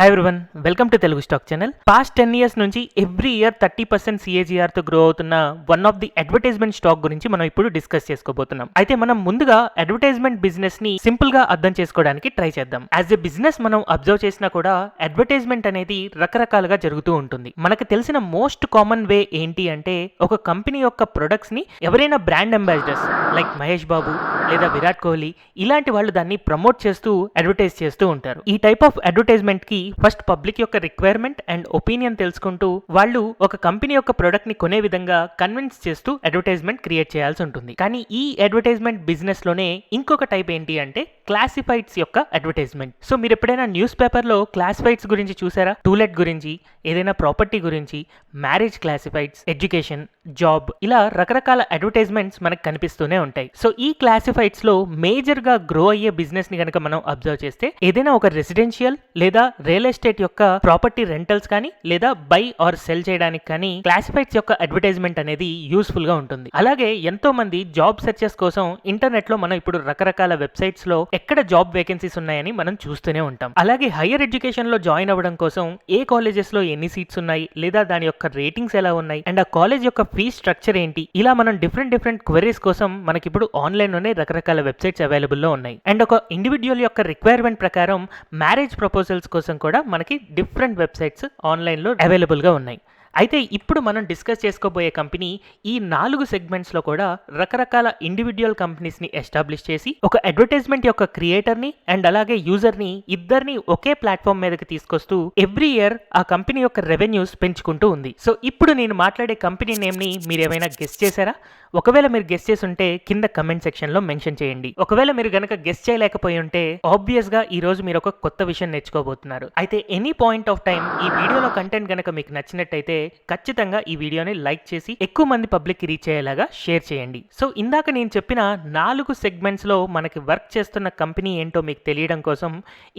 Hi everyone, welcome to Telugu stock channel. Past 10 years నుంచి every year 30% CAGR తో grow అవుతున్న one of the advertisement stock గురించి మనం ఇప్పుడు డిస్కస్ చేసుకోబోతున్నాం. అయితే మనం ముందుగా అడ్వర్టైజ్మెంట్ బిజినెస్ ని సింపుల్ గా అర్థం చేసుకోవడానికి ట్రై చేద్దాం. యాజ్ ఎ బిజినెస్ మనం అబ్జర్వ్ చేసినా కూడా అడ్వర్టైజ్మెంట్ అనేది రకరకాలుగా జరుగుతూ ఉంటుంది. మనకు తెలిసిన మోస్ట్ కామన్ వే ఏంటి అంటే, ఒక కంపెనీ యొక్క ప్రొడక్ట్స్ ని ఎవరైనా brand ambassadors like Mahesh Babu లేదా విరాట్ కోహ్లీ ఇలాంటి వాళ్ళు దాన్ని ప్రమోట్ చేస్తూ అడ్వర్టైజ్ చేస్తూ ఉంటారు. ఈ టైప్ ఆఫ్ అడ్వర్టైజ్మెంట్ కి ఫస్ట్ పబ్లిక్ యొక్క రిక్వైర్మెంట్ అండ్ ఒపీనియన్ తెలుసుకుంటూ వాళ్ళు ఒక కంపెనీ యొక్క ప్రొడక్ట్ ని కొనే విధంగా కన్విన్స్ చేస్తూ అడ్వర్టైజ్మెంట్ క్రియేట్ చేయాల్సి ఉంటుంది. కానీ ఈ అడ్వర్టైజ్మెంట్ బిజినెస్ లోనే ఇంకొక టైప్ ఏంటి అంటే క్లాసిఫైడ్స్ యొక్క అడ్వర్టైజ్మెంట్. సో మీరు ఎప్పుడైనా న్యూస్ పేపర్ లో క్లాసిఫైడ్స్ గురించి చూసారా? టూలెట్ గురించి, ఏదైనా ప్రాపర్టీ గురించి, మ్యారేజ్ క్లాసిఫైడ్స్, ఎడ్యుకేషన్, జాబ్, ఇలా రకరకాల అడ్వర్టైజ్మెంట్స్ మనకు కనిపిస్తూనే ఉంటాయి. సో ఈ క్లాసిఫైడ్స్ లో మేజర్ గా గ్రో అయ్యే బిజినెస్ ని కనుక మనం అబ్జర్వ్ చేస్తే, ఏదైనా ఒక రెసిడెన్షియల్ లేదా రియల్ ఎస్టేట్ యొక్క ప్రాపర్టీ రెంటల్స్ కానీ లేదా బై ఆర్ సెల్ చేయడానికి కానీ క్లాసిఫైడ్స్ యొక్క అడ్వర్టైజ్మెంట్ అనేది యూస్ఫుల్ గా ఉంటుంది. అలాగే ఎంతో మంది జాబ్ సెర్చెస్ కోసం ఇంటర్నెట్ లో మనం ఇప్పుడు రకరకాల వెబ్సైట్స్ లో ఎక్కడ జాబ్ వేకెన్సీస్ ఉన్నాయని మనం చూస్తూనే ఉంటాం. అలాగే హైయర్ ఎడ్యుకేషన్ లో జాయిన్ అవ్వడం కోసం ఏ కాలేజెస్ లో ఎన్ని సీట్స్ ఉన్నాయి, లేదా దాని యొక్క రేటింగ్స్ ఎలా ఉన్నాయి, అండ్ ఆ కాలేజ్ యొక్క ఫీజ్ స్ట్రక్చర్ ఏంటి, ఇలా మనం డిఫరెంట్ క్వెరీస్ కోసం మనకి ఇప్పుడు ఆన్లైన్ లోనే రకరకాల వెబ్సైట్స్ అవైలబుల్ లో ఉన్నాయి. అండ్ ఒక ఇండివిజువల్ యొక్క రిక్వైర్మెంట్ ప్రకారం మ్యారేజ్ ప్రపోజల్స్ కోసం కూడా మనకి డిఫరెంట్ వెబ్సైట్స్ ఆన్లైన్ లో అవైలబుల్ గా ఉన్నాయి. అయితే ఇప్పుడు మనం డిస్కస్ చేసుకోబోయే కంపెనీ ఈ 4 సెగ్మెంట్స్ లో కూడా రకరకాల ఇండివిజువల్ కంపెనీస్ ని ఎస్టాబ్లిష్ చేసి ఒక అడ్వర్టైజ్మెంట్ యొక్క క్రియేటర్ ని అండ్ అలాగే యూజర్ ని ఇద్దరిని ఒకే ప్లాట్ఫామ్ మీదకి తీసుకొస్తూ ఎవ్రీ ఇయర్ ఆ కంపెనీ యొక్క రెవెన్యూస్ పెంచుకుంటూ ఉంది. సో ఇప్పుడు నేను మాట్లాడే కంపెనీ నేమ్ ని మీరు ఏమైనా గెస్ చేశారా? ఒకవేళ మీరు గెస్ చేసి ఉంటే కింద కమెంట్ సెక్షన్ లో మెన్షన్ చేయండి. ఒకవేళ మీరు గనక గెస్ చేయలేకపోయి ఉంటే ఆబ్వియస్ గా ఈ రోజు మీరు ఒక కొత్త విషయం నేర్చుకోబోతున్నారు. అయితే ఎనీ పాయింట్ ఆఫ్ టైం ఈ వీడియోలో కంటెంట్ గనక మీకు నచ్చినట్టయితే ఖచ్చితంగా ఈ వీడియోని లైక్ చేసి ఎక్కువ మంది పబ్లిక్ కి రీచ్ అయ్యేలాగా షేర్ చేయండి. సో ఇందాక నేను చెప్పిన 4 సెగ్మెంట్స్ లో మనకి వర్క్ చేస్తున్న కంపెనీ ఏంటో మీకు తెలియడం కోసం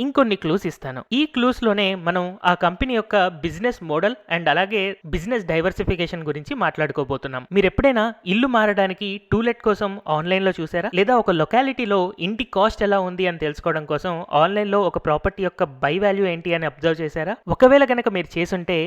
ఇంకొన్ని క్లూస్ ఇస్తాను. ఈ క్లూస్ లోనే మనం ఆ కంపెనీ యొక్క బిజినెస్ మోడల్ అండ్ అలాగే బిజినెస్ డైవర్సిఫికేషన్ గురించి మాట్లాడుకోబోతున్నాం. మీరు ఎప్పుడైనా ఇల్లు మారడానికి టూలెట్ కోసం ఆన్లైన్ లో చూసారా? లేదా ఒక లొకాలిటీలో ఇంటి కాస్ట్ ఎలా ఉంది అని తెలుసుకోవడం కోసం ఆన్లైన్ లో ఒక ప్రాపర్టీ యొక్క బై వాల్యూ ఏంటి అని అబ్జర్వ్ చేశారా? ఒకవేళ గనక మీరు చేసుంటే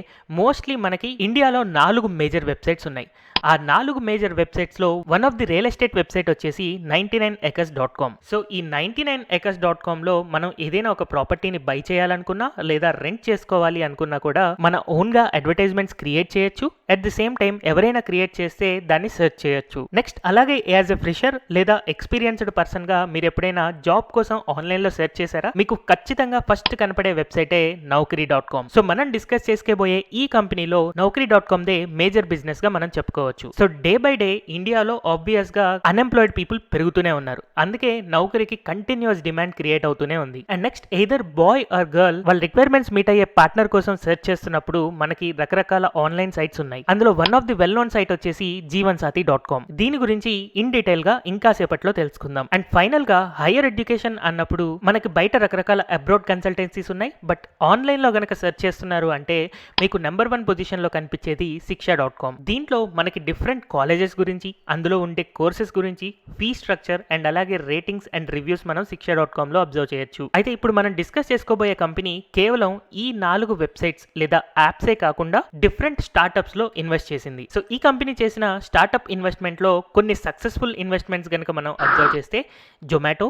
మోస్ట్లీ మనకి ఇండియాలో 4 మేజర్ వెబ్సైట్స్ ఉన్నాయి. ఆ 4 మేజర్ వెబ్సైట్స్ లో one of the real estate website వచ్చేసి 99acres.com. సో ఈ 99acres.com లో మనం ఏదైనా ఒక ప్రాపర్టీని బై చేయాలనుకున్నా లేదా రెంట్ చేసుకోవాలి అనుకున్నా కూడా మన ఓన్ గా అడ్వర్టైజ్మెంట్స్ క్రియేట్ చేయొచ్చు. అట్ ది సేమ్ టైం ఎవరైనా క్రియేట్ చేస్తే దాన్ని సెర్చ్ చేయొచ్చు. నెక్స్ట్ అలాగే యాజ్ ఎ ఫ్రెషర్ లేదా ఎక్స్పీరియన్స్డ్ పర్సన్ గా మీరు ఎప్పుడైనా జాబ్ కోసం ఆన్లైన్ లో సెర్చ్ చేశారా? మీకు ఖచ్చితంగా ఫస్ట్ కనపడే వెబ్సైటే Naukri.com. సో మనం డిస్కస్ చేసుకోబోయే ఈ కంపెనీలో Naukri.com దే మేజర్ బిజినెస్ గా మనం చెప్పుకోవచ్చు. సో డే బై డే ఇండియాలో ఆబ్వియస్ గా అన్ఎంప్లాయిడ్ పీపుల్ పెరుగుతూనే ఉన్నారు. అందుకే నౌకరీకి కంటిన్యూస్ డిమాండ్ క్రియేట్ అవుతూనే ఉంది. And next either boy or girl వాళ్ళ రిక్వైర్మెంట్స్ మీట్ అయ్యే పార్ట్నర్ కోసం సెర్చ్ చేస్తున్నప్పుడు మనకి రకరకాల ఆన్లైన్ సైట్స్ ఉన్నాయి. అందులో one of the well known site వచ్చేసి Jeevansathi.com. దీని గురించి ఇన్ డీటెయిల్ గా ఇంకా సేపట్లో తెలుసుకుందాం. అండ్ ఫైనల్ గా హైయర్ ఎడ్యుకేషన్ అన్నప్పుడు మనకి బయట రకరకాల అబ్రాడ్ కన్సల్టెన్సీస్ ఉన్నాయి. బట్ ఆన్లైన్ లో గనక సెర్చ్ చేస్తున్నారు అంటే మీకు నెంబర్ 1 పొజిషన్ లో కనిపించేది Siksha.com. దీంట్లో మనకి డిఫరెంట్ కాలేజెస్ గురించి, అందులో ఉండే కోర్సెస్ గురించి, ఫీ స్ట్రక్చర్ అండ్ అలాగే రేటింగ్స్ అండ్ రివ్యూస్ మనం Siksha.com లో అబ్జర్వ్ చేయొచ్చు. అయితే ఇప్పుడు మనం డిస్కస్ చేసుకోబోయే కంపెనీ కేవలం ఈ 4 వెబ్సైట్స్ లేదా యాప్సే కాకుండా డిఫరెంట్ స్టార్టప్స్ లో ఇన్వెస్ట్ చేసింది. సో ఈ కంపెనీ చేసిన స్టార్టప్ ఇన్వెస్ట్మెంట్ లో కొన్ని సక్సెస్ఫుల్ ఇన్వెస్ట్మెంట్స్ కనుక మనం అబ్జర్వ్ చేస్తే జొమాటో,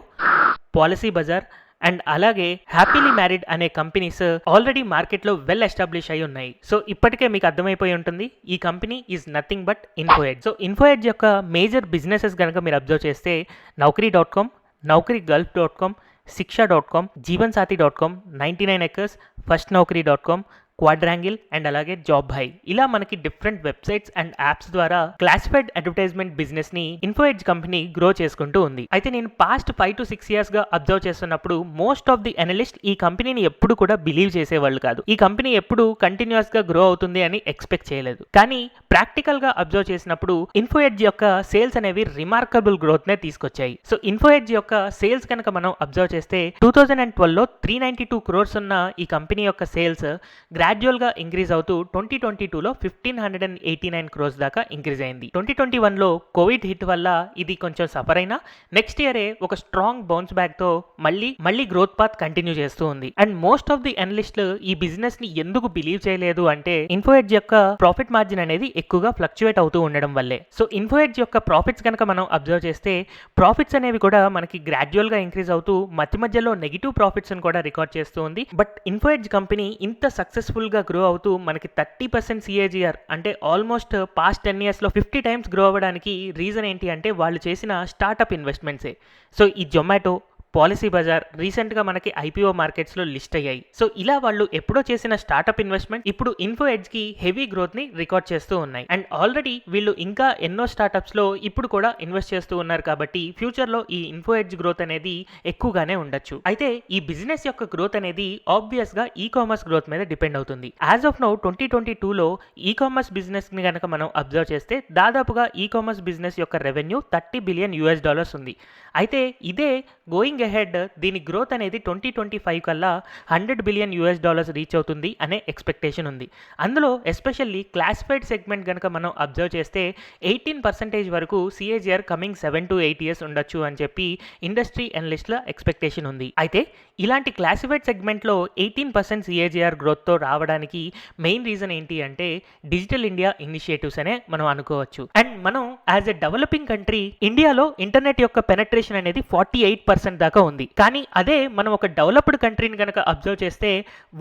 పాలసీ బజార్ అండ్ అలాగే హ్యాపీలీ మ్యారీడ్ అనే కంపెనీస్ ఆల్రెడీ మార్కెట్లో వెల్ ఎస్టాబ్లిష్ అయి ఉన్నాయి. సో ఇప్పటికే మీకు అర్థమైపోయి ఉంటుంది ఈ company is nothing but Info Edge. So Info Edge యొక్క మేజర్ బిజినెసెస్ కనుక మీరు అబ్జర్వ్ చేస్తే Naukri.com, Naukrigulf.com, Siksha.com, Jeevansathi.com, 99acres, firstnaukri.com, quadrangle and అలాగే జాబ్ హై, ఇలా మనకి డిఫరెంట్ వెబ్సైట్స్ అండ్ యాప్స్ ద్వారా క్లాసిఫైడ్ అడ్వర్టైజ్మెంట్ బిజినెస్ ని ఇన్ఫోఎడ్జ్ కంపెనీ గ్రో చేసుకుంటూ ఉంది. అయితే నేను పాస్ట్ 5 to 6 years గా అబ్జర్వ్ చేస్తున్నప్పుడు మోస్ట్ ఆఫ్ ది అనలిస్ట్ ఈ కంపెనీని ఎప్పుడు కూడా బిలీవ్ చేసేవాళ్ళు కాదు. ఈ కంపెనీ ఎప్పుడు కంటిన్యూస్ గా గ్రో అవుతుంది అని ఎక్స్పెక్ట్ చేయలేదు. కానీ ప్రాక్టికల్ గా అబ్జర్వ్ చేసినప్పుడు ఇన్ఫోఎడ్జ్ యొక్క సేల్స్ అనేవి రిమార్కబుల్ గ్రోత్ నే తీసుకొచ్చాయి. సో ఇన్ఫోఎడ్జ్ యొక్క సేల్స్ కనుక మనం అబ్జర్వ్ చేస్తే 2012 లో 392 crores ఉన్న ఈ కంపెనీ యొక్క సేల్స్ గ్రాడ్యువల్ గా ఇంక్రీజ్ అవుతూ 2022లో 1589 క్రోర్స్ దాకా ఇంక్రీజ్ అయింది. 2021లో కోవిడ్ హిట్ వల్ల ఇది కొంచెం సఫర్ అయినా నెక్స్ట్ ఇయరే ఒక స్ట్రాంగ్ బౌన్స్ బ్యాక్ తో మళ్ళీ గ్రోత్ పాత్ కంటిన్యూ చేస్తూ ఉంది. అండ్ మోస్ట్ ఆఫ్ ది అనలిస్టులు ఈ బిజినెస్ ని ఎందుకు బిలీవ్ చేయలేదు అంటే ఇన్ఫోఎడ్జ్ యొక్క ప్రాఫిట్ మార్జిన్ అనేది ఎక్కువగా ఫ్లక్చువేట్ అవుతూ ఉండడం వల్లే. సో ఇన్ఫోఎడ్జ్ యొక్క ప్రాఫిట్స్ కనుక మనం అబ్జర్వ్ చేస్తే ప్రాఫిట్స్ అనేవి కూడా మనకి గ్రాడ్యువల్ గా ఇంక్రీజ్ అవుతూ మధ్యలో నెగిటివ్ ప్రాఫిట్స్ కూడా రికార్డ్ చేస్తూ ఉంది. బట్ ఇన్ఫోఎడ్జ్ కంపెనీ ఇంత సక్సెస్ఫుల్ గా గ్రో అవుతూ మనకి 30% CAGR అంటే ఆల్మోస్ట్ పాస్ట్ 10 years లో 50 times గ్రో అవ్వడానికి రీజన్ ఏంటి అంటే వాళ్ళు చేసిన స్టార్ట్అప్ ఇన్వెస్ట్మెంట్సే. సో ఈ జొమాటో, పాలసీ బజార్ రీసెంట్గా మనకి IPO మార్కెట్స్లో లిస్ట్ అయ్యాయి. సో ఇలా వాళ్ళు ఎప్పుడో చేసిన స్టార్ట్అప్ ఇన్వెస్ట్మెంట్ ఇప్పుడు ఇన్ఫోఎడ్జ్కి హెవీ గ్రోత్ని రికార్డ్ చేస్తూ ఉన్నాయి. అండ్ ఆల్రెడీ వీళ్ళు ఇంకా ఎన్నో స్టార్ట్అప్స్లో ఇప్పుడు కూడా ఇన్వెస్ట్ చేస్తూ ఉన్నారు కాబట్టి ఫ్యూచర్లో ఈ ఇన్ఫోఎడ్జ్ గ్రోత్ అనేది ఎక్కువగానే ఉండొచ్చు. అయితే ఈ బిజినెస్ యొక్క గ్రోత్ అనేది ఆబ్వియస్గా ఈ కామర్స్ గ్రోత్ మీద డిపెండ్ అవుతుంది. యాజ్ ఆఫ్ నౌ 2022లో ఈ కామర్స్ బిజినెస్ని కనుక మనం అబ్జర్వ్ చేస్తే దాదాపుగా ఈ కామర్స్ బిజినెస్ యొక్క రెవెన్యూ $30 billion ఉంది. అయితే ఇదే గోయింగ్ అహెడ్ దీని గ్రోత్ అనేది 2025 కల్లా $100 billion రీచ్ అవుతుంది అనే ఎక్స్పెక్టేషన్ ఉంది. అందులో ఎస్పెషల్లీ క్లాసిఫైడ్ సెగ్మెంట్ కనుక మనం అబ్జర్వ్ చేస్తే 18% వరకు CAGR కమింగ్ 7 to 8 years ఉండొచ్చు అని చెప్పి ఇండస్ట్రీ అనలిస్ట్ల ఎక్స్పెక్టేషన్ ఉంది. అయితే ఇలాంటి క్లాసిఫైడ్ సెగ్మెంట్లో 18% CAGR గ్రోత్తో రావడానికి మెయిన్ రీజన్ ఏంటి అంటే డిజిటల్ ఇండియా ఇనిషియేటివ్స్ అనే మనం అనుకోవచ్చు. అండ్ మనం యాజ్ ఎ డెవలపింగ్ కంట్రీ ఇండియాలో ఇంటర్నెట్ యొక్క పెనట్రేషన్ అనేది 48% దాకా ఉంది. కానీ అదే మనం ఒక డెవలప్డ్ కంట్రీని కనుక అబ్జర్వ్ చేస్తే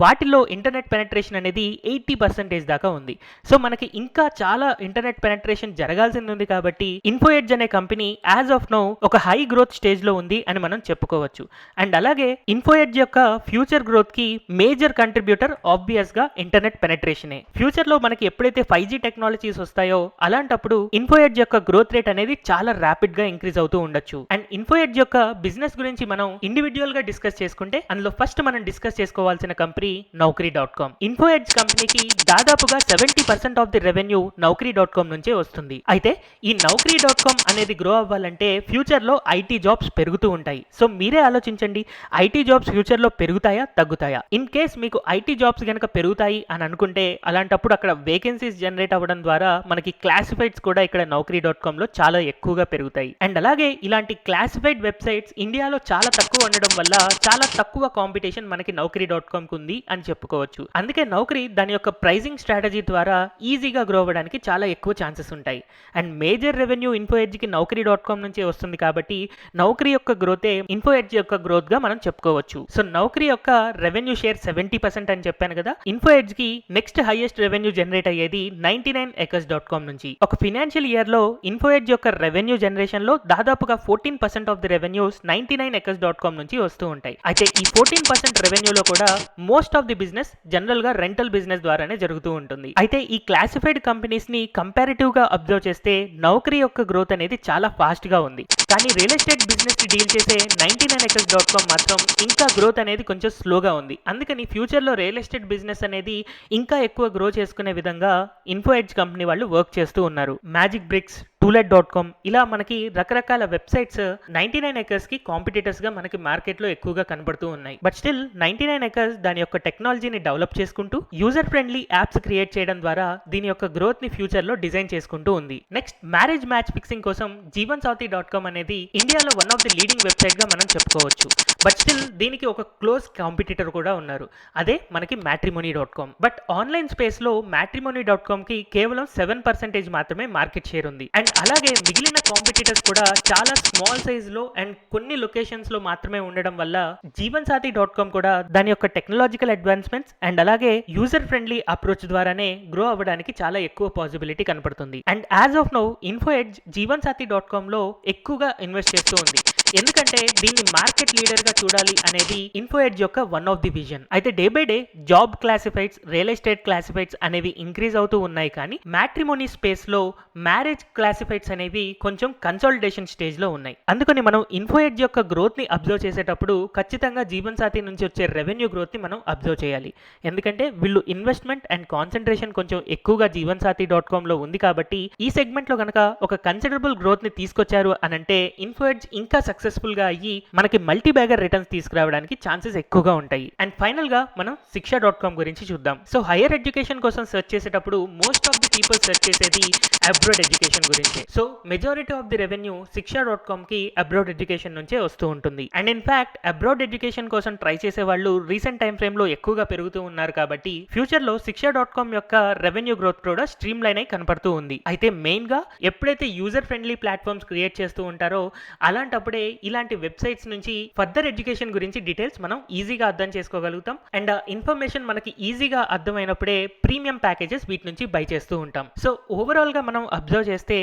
వాటిలో ఇంటర్నెట్ పెనట్రేషన్ అనేది 80% దాకా ఉంది. సో మనకి ఇంకా చాలా ఇంటర్నెట్ పెనట్రేషన్ జరగాల్సింది ఉంది కాబట్టి ఇన్ఫోఎడ్జ్ అనే కంపెనీ యాజ్ ఆఫ్ నౌ ఒక హై గ్రోత్ స్టేజ్ లో ఉంది అని మనం చెప్పుకోవచ్చు. అండ్ అలాగే ఇన్ఫోఎడ్జ్ యొక్క ఫ్యూచర్ గ్రోత్ కి మేజర్ కంట్రిబ్యూటర్ ఆబ్వియస్ గా ఇంటర్నెట్ పెనట్రేషనే. ఫ్యూచర్ లో మనకి ఎప్పుడైతే 5G టెక్నాలజీస్ వస్తాయో అలాంటప్పుడు ఇన్ఫోఎడ్జ్ యొక్క గ్రోత్ రేట్ అనేది చాలా ర్యాపిడ్ గా ఇంక్రీజ్ అవుతూ ఉండొచ్చు. అండ్ ఇన్ఫోఎడ్జ్ యొక్క బిజినెస్ గురించి మనం ఇండివిజువల్ గా డిస్కస్ చేసుకుంటే అందులో ఫస్ట్ మనం డిస్కస్ చేసుకోవాల్సిన కంపెనీ Naukri.com. ఇన్ఫోఎడ్జ్ కంపెనీకి దాదాపుగా 70% ఆఫ్ ది రెవెన్యూ Naukri.com నుంచే వస్తుంది. అయితే ఈ Naukri.com అనేది గ్రో అవ్వాలంటే ఫ్యూచర్ లో ఐటీ జాబ్స్ పెరుగుతూ ఉంటాయి. సో మీరే ఆలోచించండి, ఐటీ జాబ్స్ ఫ్యూచర్ లో పెరుగుతాయా తగ్గుతాయా? ఇన్ కేస్ మీకు ఐటీ జాబ్స్ కనుక పెరుగుతాయి అని అనుకుంటే అలాంటప్పుడు అక్కడ వేకెన్సీస్ జనరేట్ అవ్వడం ద్వారా మనకి క్లాసిఫైడ్స్ కూడా ఇక్కడ Naukri.com లో చాలా ఎక్కువగా పెరుగుతాయి. అండ్ అలాగే ఇలాంటి క్లాసిఫైడ్ వెబ్సైట్స్ ఇండియాలో చాలా తక్కువ ఉండడం వల్ల చాలా తక్కువ కాంపిటీషన్ మనకి Naukri.com కు ఉంది అని చెప్పుకోవచ్చు. అందుకే Naukri దాని యొక్క ప్రైజింగ్ స్ట్రాటజీ ద్వారా ఈజీగా గ్రో అవ్వడానికి చాలా ఎక్కువ ఛాన్సెస్ ఉంటాయి. అండ్ మేజర్ రెవెన్యూ ఇన్ఫోఎడ్జ్కి Naukri.com నుంచే వస్తుంది కాబట్టి Naukri యొక్క గ్రోతే ఇన్ఫోఎడ్జ్ యొక్క గ్రోత్ గా మనం చెప్పుకోవచ్చు. సో Naukri యొక్క రెవెన్యూ షేర్ 70% అని చెప్పాను కదా. ఇన్ఫోఎడ్జ్ కి నెక్స్ట్ హైయెస్ట్ రెవెన్యూ జనరేట్ అయ్యేది 99acres.com నుంచి. ఒక ఫినాన్షియల్ ఇయర్ లో ఇన్ఫోఎడ్జ్ యొక్క రెవెన్యూ జనరేషన్ లో దాదాపుగా 14% ఆఫ్ ది రెవెన్యూస్ 99acres.com నుంచి వస్తూ ఉంటాయి. అయితే ఈ 14% రెవెన్యూలో కూడా most of the business general గా రెంటల్ బిజినెస్ ద్వారానే జరుగుతూ ఉంటుంది. అయితే ఈ క్లాసిఫైడ్ కంపెనీస్ ని కంపారిటివ్ గా అబ్జర్వ్ చేస్తే Naukri యొక్క గ్రోత్ అనేది చాలా ఫాస్ట్ గా ఉంది. కానీ రియల్ ఎస్టేట్ బిజినెస్ ని డీల్ చేసే 99acres.com మాత్రం ఇంకా గ్రోత్ అనేది కొంచెం స్లోగా ఉంది. అందుకని ఫ్యూచర్ లో రియల్ ఎస్టేట్ బిజినెస్ అనేది ఇంకా ఎక్కువ గ్రో చేసుకునే విధంగా ఇన్ఫోఎడ్జ్ కంపెనీ వాళ్ళు వర్క్ చేస్తూ ఉన్నారు. మ్యాజిక్ బ్రిక్స్, టూలెట్.com ఇలా మనకి రకరకాల వెబ్సైట్స్ 99acres కి కాంపిటీటర్స్ గా మనకి మార్కెట్ లో ఎక్కువగా కనబడుతూ ఉన్నాయి. బట్ స్టిల్ 99acres దాని యొక్క టెక్నాలజీని డెవలప్ చేసుకుంటూ యూజర్ ఫ్రెండ్లీ యాప్స్ క్రియేట్ చేయడం ద్వారా దీని యొక్క గ్రోత్ ని ఫ్యూచర్ లో డిజైన్ చేసుకుంటూ ఉంది. నెక్స్ట్ మ్యారేజ్ మ్యాచ్ ఫిక్సింగ్ కోసం Jeevansathi.com అనేది ఇండియాలో one of the leading website గా మనం చెప్పుకోవచ్చు. బట్ స్టిల్ దీనికి ఒక క్లోజ్ కాంపిటీటర్ కూడా ఉన్నారు, అదే మనకి matrimony.com. బట్ ఆన్లైన్ స్పేస్ లో matrimony.com కి కేవలం 7% మాత్రమే మార్కెట్ షేర్ ఉంది. అండ్ అలాగే మిగిలిన కాంపిటీటర్స్ కూడా చాలా స్మాల్ సైజ్ లో అండ్ కొన్ని లొకేషన్స్ లో మాత్రమే ఉండడం వల్ల Jeevansathi.com కూడా దాని యొక్క టెక్నాలజికల్ అడ్వాన్స్మెంట్స్ అండ్ అలాగే యూజర్ ఫ్రెండ్లీ అప్రోచ్ ద్వారానే గ్రో అవ్వడానికి చాలా ఎక్కువ పాసిబిలిటీ కనపడుతుంది. And as of now Info Edge Jeevansathi.com లో ఎక్కువగా ఇన్వెస్ట్ చేస్తూ ఉంది. ఎందుకంటే దీన్ని మార్కెట్ లీడర్ గా చూడాలి అనేది ఇన్ఫోఎడ్జ్ యొక్క వన్ ఆఫ్ ది విజన్. అయితే day by day job classifieds, real estate classifieds అనేవి ఇంక్రీజ్ అవుతూ ఉన్నాయి. కానీ మ్యాట్రిమోనీ స్పేస్ లో మ్యారేజ్ క్లాసిఫైడ్ క్లాసిఫైడ్స్ అనేవి కొంచెం కన్సాలిడేషన్ స్టేజ్ లో ఉన్నాయి. అందుకని మనం ఇన్ఫో ఎడ్జ్ యొక్క గ్రోత్ ని అబ్జర్వ్ చేసేటప్పుడు ఖచ్చితంగా జీవన్సాథి నుంచి వచ్చే రెవెన్యూ గ్రోత్ ని మనం అబ్జర్వ్ చేయాలి. ఎందుకంటే వీళ్ళు ఇన్వెస్ట్మెంట్ అండ్ కాన్సన్ట్రేషన్ కొంచెం ఎక్కువగా jeevansathi.com లో ఉంది కాబట్టి ఈ సెగ్మెంట్ లో కనుక ఒక కన్సిడరబుల్ గ్రోత్ ని తీసుకొచ్చారు అని అంటే ఇన్ఫో ఎడ్జ్ ఇంకా సక్సెస్ఫుల్ గా అయ్యి మనకి మల్టీ బ్యాగర్ రిటర్న్స్ తీసుకురావడానికి ఛాన్సెస్ ఎక్కువగా ఉంటాయి. అండ్ ఫైనల్ గా మనం Siksha.com గురించి చూద్దాం. సో హైయర్ ఎడ్యుకేషన్ కోసం సెర్చ్ చేసేటప్పుడు most of the people search చేసేది అబ్రాడ్ ఎడ్యుకేషన్ గురించి. So majority of the revenue Siksha.com కి అబ్రాడ్ ఎడ్యుకేషన్ నుంచే వస్తూ ఉంటుంది. And in fact abroad education కోసం ట్రై చేసే వాళ్ళు రీసెంట్ టైం ఫ్రేమ్ లో ఎక్కువగా పెరుగుతూ ఉన్నారు కాబట్టి ఫ్యూచర్ లో Siksha.com యొక్క రెవెన్యూ గ్రోత్ కూడా స్ట్రీమ్ లైన్ అయి కనపడుతూ ఉంది. అయితే మెయిన్ గా ఎప్పుడైతే యూజర్ ఫ్రెండ్లీ ప్లాట్ఫామ్స్ క్రియేట్ చేస్తూ ఉంటారో అలాంటప్పుడే ఇలాంటి వెబ్సైట్స్ నుంచి ఫర్దర్ ఎడ్యుకేషన్ గురించి డీటెయిల్స్ మనం ఈజీగా అర్థం చేసుకోగలుగుతాం. అండ్ ఇన్ఫర్మేషన్ మనకి ఈజీగా అర్థమైనప్పుడే ప్రీమియం ప్యాకేజెస్ వీటి నుంచి బై చేస్తూ ఉంటాం. సో ఓవరాల్ గా మనం అబ్జర్వ్ చేస్తే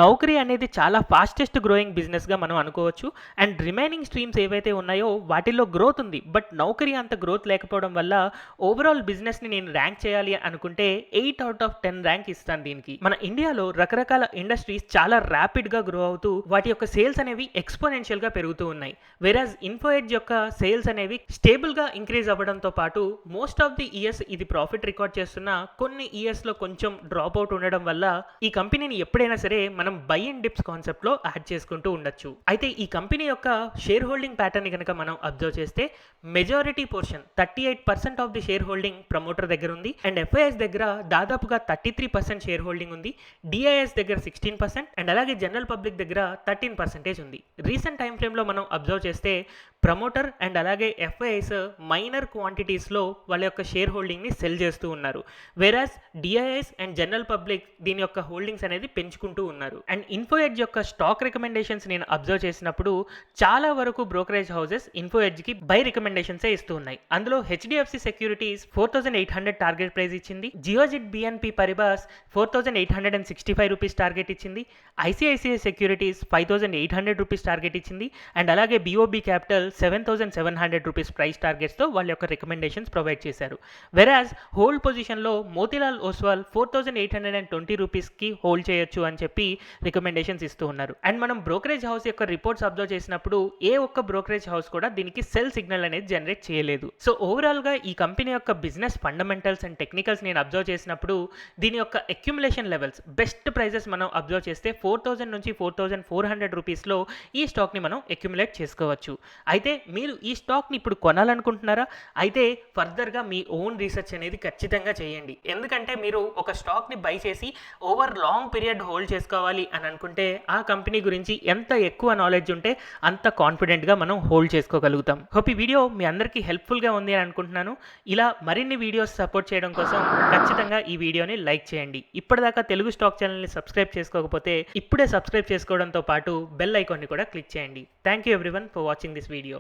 నౌకరీ అనేది చాలా ఫాస్టెస్ట్ గ్రోయింగ్ బిజినెస్ గా మనం అనుకోవచ్చు. అండ్ రిమైనింగ్ స్ట్రీమ్స్ ఏవైతే ఉన్నాయో వాటిల్లో గ్రోత్ ఉంది, బట్ నౌకరీ అంత గ్రోత్ లేకపోవడం వల్ల ఓవరాల్ బిజినెస్ ని నేను ర్యాంక్ చేయాలి అనుకుంటే 8 out of 10 ర్యాంక్ ఇస్తాను దీనికి. మన ఇండియాలో రకరకాల ఇండస్ట్రీస్ చాలా ర్యాపిడ్ గా గ్రో అవుతూ వాటి యొక్క సేల్స్ అనేవి ఎక్స్పోనెన్షియల్ గా పెరుగుతూ ఉన్నాయి. వెరాజ్ ఇన్ఫో ఎడ్జ్ యొక్క సేల్స్ అనేవి స్టేబుల్ గా ఇంక్రీజ్ అవ్వడంతో పాటు మోస్ట్ ఆఫ్ ది ఇయర్స్ ఇది ప్రాఫిట్ రికార్డ్ చేస్తున్న కొన్ని ఇయర్స్ లో కొంచెం డ్రాప్ అవుట్ ఉండడం వల్ల ఈ కంపెనీని ఎప్పుడైనా సరే మనం బై అండ్ డిప్స్ కాన్సెప్ట్ లో యాడ్ చేసుకుంటూ ఉండొచ్చు. అయితే ఈ కంపెనీ యొక్క షేర్ హోల్డింగ్ ప్యాటర్న్ ని కనుక మనం అబ్జర్వ్ చేస్తే majority portion 38% of the share holding promoter దగ్గర ఉంది. అండ్ ఎఫ్ఐఎస్ దగ్గర దాదాపుగా 33% షేర్ హోల్డింగ్ ఉంది. డిఐఎస్ దగ్గర 16% అండ్ అలాగే జనరల్ పబ్లిక్ దగ్గర 13% ఉంది. రీసెంట్ టైం ఫ్రేమ్ లో మనం అబ్జర్వ్ చేస్తే ప్రమోటర్ అండ్ అలాగే ఎఫ్ఐఎస్ మైనర్ క్వాంటిటీస్ లో వాళ్ళ యొక్క షేర్ హోల్డింగ్ ని సెల్ చేస్తూ ఉన్నారు. వెరాజ్ డిఐఎస్ అండ్ జనరల్ పబ్లిక్ దీని యొక్క హోల్డింగ్స్ అనేది పెంచుకుంటూ ఉన్నారు. అండ్ ఇన్ఫో ఎడ్జ్ యొక్క స్టాక్ రికమెండేషన్స్ నేను అబ్జర్వ్ చేసినప్పుడు చాలా వరకు బ్రోకరేజ్ హౌసెస్ ఇన్ఫో ఎడ్జ్ కి బై రికమెండేషన్స్ ఇస్తూ ఉన్నాయి. అందులో హెచ్డిఎఫ్సి సెక్యూరిటీస్ 4800 టార్గెట్ ప్రైస్ ఇచ్చింది. జియోజిట్ బిఎన్పి పరిబాస్ 4865 రూపీస్ టార్గెట్ ఇచ్చింది. ఐసిఐసిఐ సెక్యూరిటీస్ 5800 రూపీస్ టార్గెట్ ఇచ్చింది. అండ్ అలాగే BOB capital 7700 rupees price targets తో వాళ్ళ యొక్క రికమెండేషన్స్ ప్రొవైడ్ చేశారు. వెరాజ్ హోల్డ్ పొజిషన్ లో మోతీలాల్ ఓస్వాల్ 4820 రూపీస్ కి హోల్డ్ చేయొచ్చు అని చెప్పి రికమెండేషన్స్ ఇస్తూ ఉన్నారు. అండ్ మనం బ్రోకరేజ్ హౌస్ యొక్క రిపోర్ట్స్ అబ్జర్వ్ చేసినప్పుడు ఏ ఒక్క బ్రోకరేజ్ హౌస్ కూడా దీనికి సెల్ సిగ్నల్ అనేది జనరేట్ చేయలేదు. సో ఓవరాల్ గా ఈ కంపెనీ యొక్క బిజినెస్ ఫండమెంటల్స్ అండ్ టెక్నికల్స్ నేను అబ్జర్వ్ చేసినప్పుడు దీని యొక్క అక్యుములేషన్ లెవెల్స్ బెస్ట్ ప్రైజెస్ మనం అబ్జర్వ్ చేస్తే 4000 నుంచి 4400 రూపీస్ లో ఈ స్టాక్ ని మనం అక్యుములేట్ చేసుకోవచ్చు. అయితే మీరు ఈ స్టాక్ ని ఇప్పుడు కొనాలనుకుంటున్నారా? అయితే ఫర్దర్ గా మీ ఓన్ రీసెర్చ్ అనేది ఖచ్చితంగా చేయండి. ఎందుకంటే మీరు ఒక స్టాక్ ని బై చేసి ఓవర్ లాంగ్ పీరియడ్ హోల్డ్ చేసుకోవాలి అని అనుకుంటే ఆ కంపెనీ గురించి ఎంత ఎక్కువ నాలెడ్జ్ ఉంటే అంత కాన్ఫిడెంట్ గా మనం హోల్డ్ చేసుకోగలుగుతాం. హోప్ ఈ వీడియో మీ అందరికీ హెల్ప్ఫుల్ గా ఉంది అని అనుకుంటున్నాను. ఇలా మరిన్ని వీడియోస్ సపోర్ట్ చేయడం కోసం ఖచ్చితంగా ఈ వీడియోని లైక్ చేయండి. ఇప్పటిదాకా తెలుగు స్టాక్ ఛానల్ ని సబ్స్క్రైబ్ చేసుకోకపోతే ఇప్పుడే సబ్స్క్రైబ్ చేసుకోవడంతో పాటు బెల్ ఐకాన్ ని కూడా క్లిక్ చేయండి. Thank you everyone for watching this video.